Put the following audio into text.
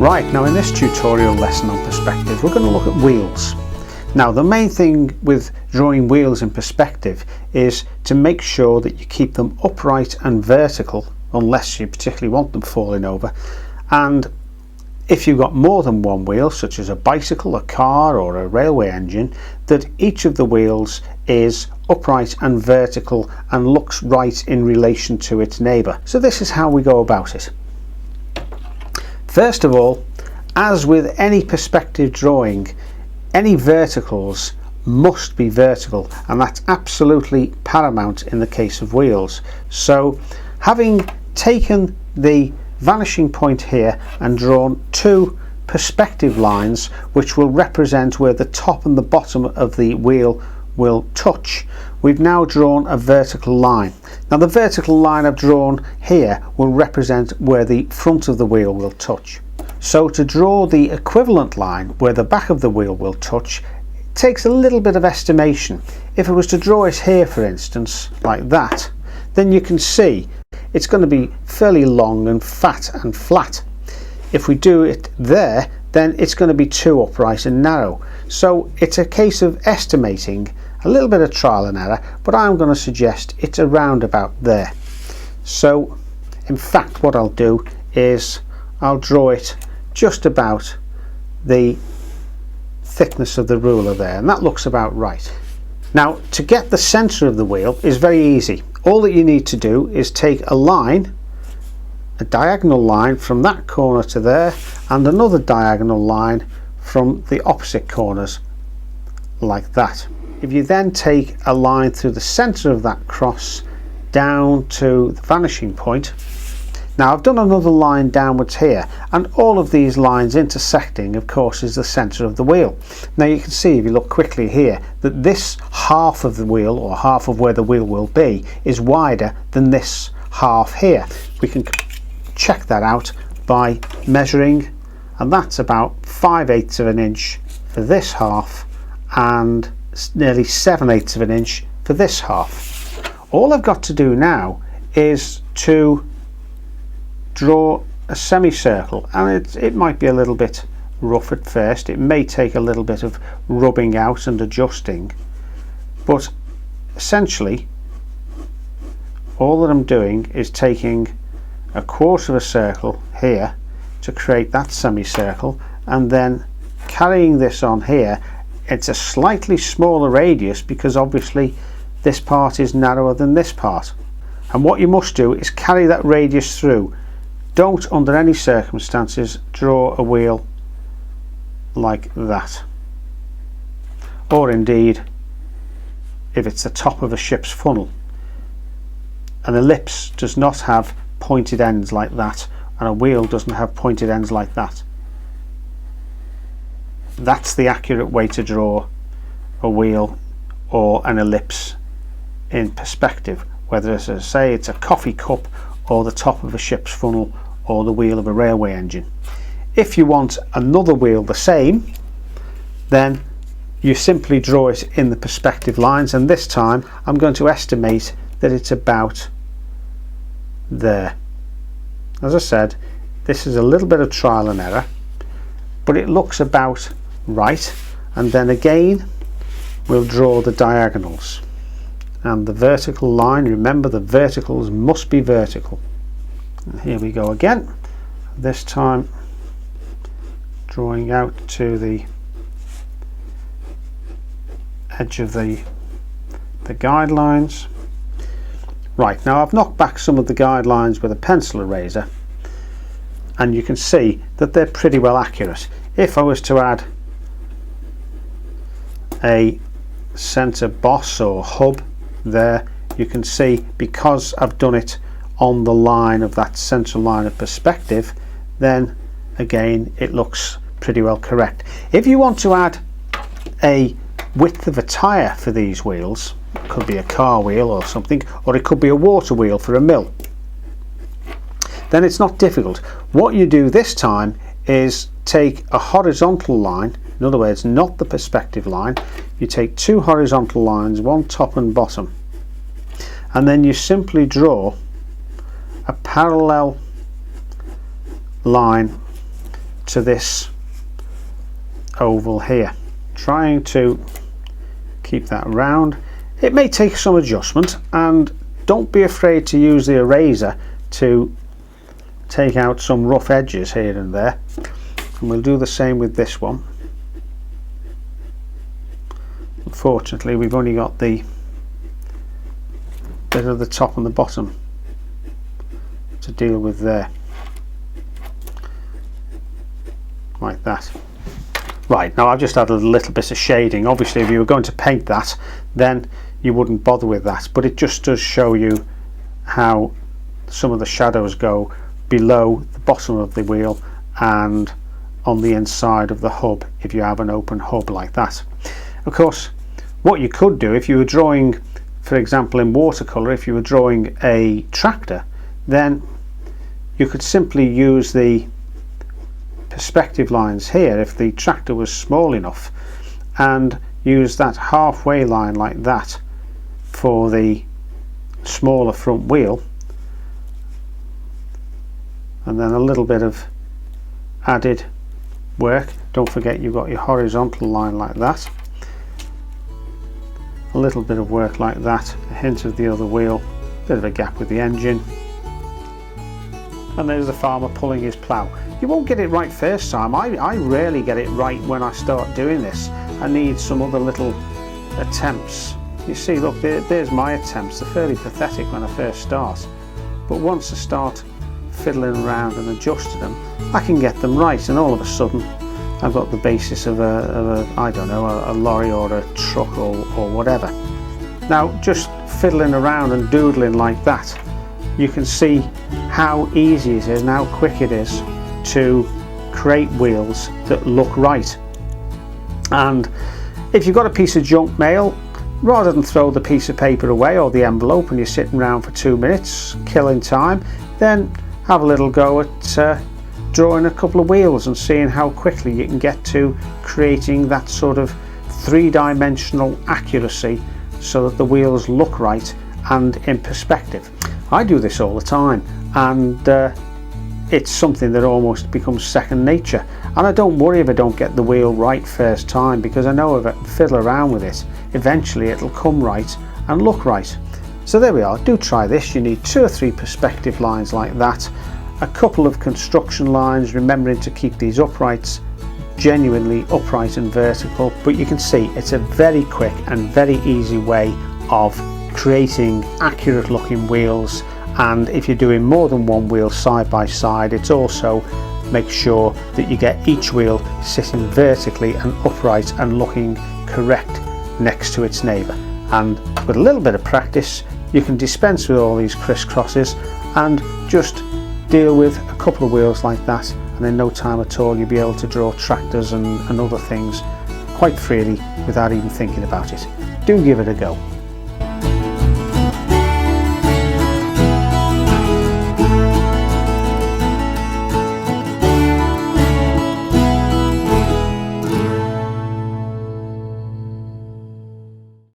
Right, now in this tutorial lesson on perspective we're going to look at wheels. Now the main thing with drawing wheels in perspective is to make sure that you keep them upright and vertical, unless you particularly want them falling over. And if you've got more than one wheel, such as a bicycle, a car or a railway engine, that each of the wheels is upright and vertical and looks right in relation to its neighbour. So this is how we go about it. First of all, as with any perspective drawing, any verticals must be vertical, and that's absolutely paramount in the case of wheels. So having taken the vanishing point here and drawn two perspective lines which will represent where the top and the bottom of the wheel will touch, we've now drawn a vertical line. Now the vertical line I've drawn here will represent where the front of the wheel will touch. So to draw the equivalent line where the back of the wheel will touch, it takes a little bit of estimation. If I was to draw it here, for instance, like that, then you can see it's going to be fairly long and fat and flat. If we do it there, then it's going to be too upright and narrow. So it's a case of estimating, a little bit of trial and error, but I'm going to suggest it's around about there. So in fact what I'll do is I'll draw it just about the thickness of the ruler there, and that looks about right. Now to get the center of the wheel is very easy. All that you need to do is take a line, a diagonal line from that corner to there, and another diagonal line from the opposite corners, like that. If you then take a line through the center of that cross down to the vanishing point. Now I've done another line downwards here, and all of these lines intersecting of course is the center of the wheel. Now you can see if you look quickly here that this half of the wheel, or half of where the wheel will be, is wider than this half here. We can check that out by measuring, and that's about 5/8 of an inch for this half and nearly 7/8 of an inch for this half. All I've got to do now is to draw a semicircle, and it might be a little bit rough at first. It may take a little bit of rubbing out and adjusting, but essentially all that I'm doing is taking a quarter of a circle here to create that semicircle, and then carrying this on here. It's a slightly smaller radius because obviously this part is narrower than this part, and what you must do is carry that radius through. Don't under any circumstances draw a wheel like that, or indeed if it's the top of a ship's funnel. An ellipse does not have pointed ends like that, and a wheel doesn't have pointed ends like that. That's the accurate way to draw a wheel or an ellipse in perspective, whether, as I say, it's a coffee cup or the top of a ship's funnel or the wheel of a railway engine. If you want another wheel the same, then you simply draw it in the perspective lines, and this time I'm going to estimate that it's about there. As I said, this is a little bit of trial and error, but it looks about right. And then again we'll draw the diagonals and the vertical line. Remember, the verticals must be vertical. And here we go again, this time drawing out to the edge of the guidelines. Right, now I've knocked back some of the guidelines with a pencil eraser, and you can see that they're pretty well accurate. If I was to add a center boss or hub there, you can see because I've done it on the line of that central line of perspective, then again it looks pretty well correct. If you want to add a width of a tire for these wheels, it could be a car wheel or something, or it could be a water wheel for a mill, then it's not difficult. What you do this time is take a horizontal line, in other words not the perspective line. You take two horizontal lines, one top and bottom, and then you simply draw a parallel line to this oval here, trying to keep that round. It may take some adjustment, and don't be afraid to use the eraser to take out some rough edges here and there, and we'll do the same with this one. Unfortunately, we've only got the bit of the top and the bottom to deal with there, like that. Right, now I've just added a little bit of shading. Obviously if you were going to paint that, then you wouldn't bother with that, but it just does show you how some of the shadows go below the bottom of the wheel and on the inside of the hub if you have an open hub like that. Of course, what you could do if you were drawing, for example in watercolour, if you were drawing a tractor, then you could simply use the perspective lines here if the tractor was small enough, and use that halfway line like that for the smaller front wheel, and then a little bit of added work. Don't forget you've got your horizontal line like that, a little bit of work like that, a hint of the other wheel, bit of a gap with the engine, and there's the farmer pulling his plough. You won't get it right first time. I rarely get it right when I start doing this. I need some other little attempts. You see, look, there's my attempts. They're fairly pathetic when I first start, but once I start fiddling around and adjusting them, I can get them right, and all of a sudden I've got the basis of I don't know, a lorry or a truck or whatever. Now, just fiddling around and doodling like that, you can see how easy it is and how quick it is to create wheels that look right. And if you've got a piece of junk mail, rather than throw the piece of paper away or the envelope and you're sitting around for 2 minutes killing time, then have a little go at drawing a couple of wheels and seeing how quickly you can get to creating that sort of three-dimensional accuracy so that the wheels look right and in perspective. I do this all the time, and it's something that almost becomes second nature, and I don't worry if I don't get the wheel right first time, because I know if I fiddle around with it, eventually it'll come right and look right. So there we are. Do try this. You need 2 or 3 perspective lines like that, a couple of construction lines, remembering to keep these uprights genuinely upright and vertical, but you can see it's a very quick and very easy way of creating accurate looking wheels. And if you're doing more than one wheel side by side, it's also make sure that you get each wheel sitting vertically and upright and looking correct next to its neighbour. And with a little bit of practice, you can dispense with all these crisscrosses and just deal with a couple of wheels like that, and in no time at all you'll be able to draw tractors and other things quite freely without even thinking about it. Do give it a go.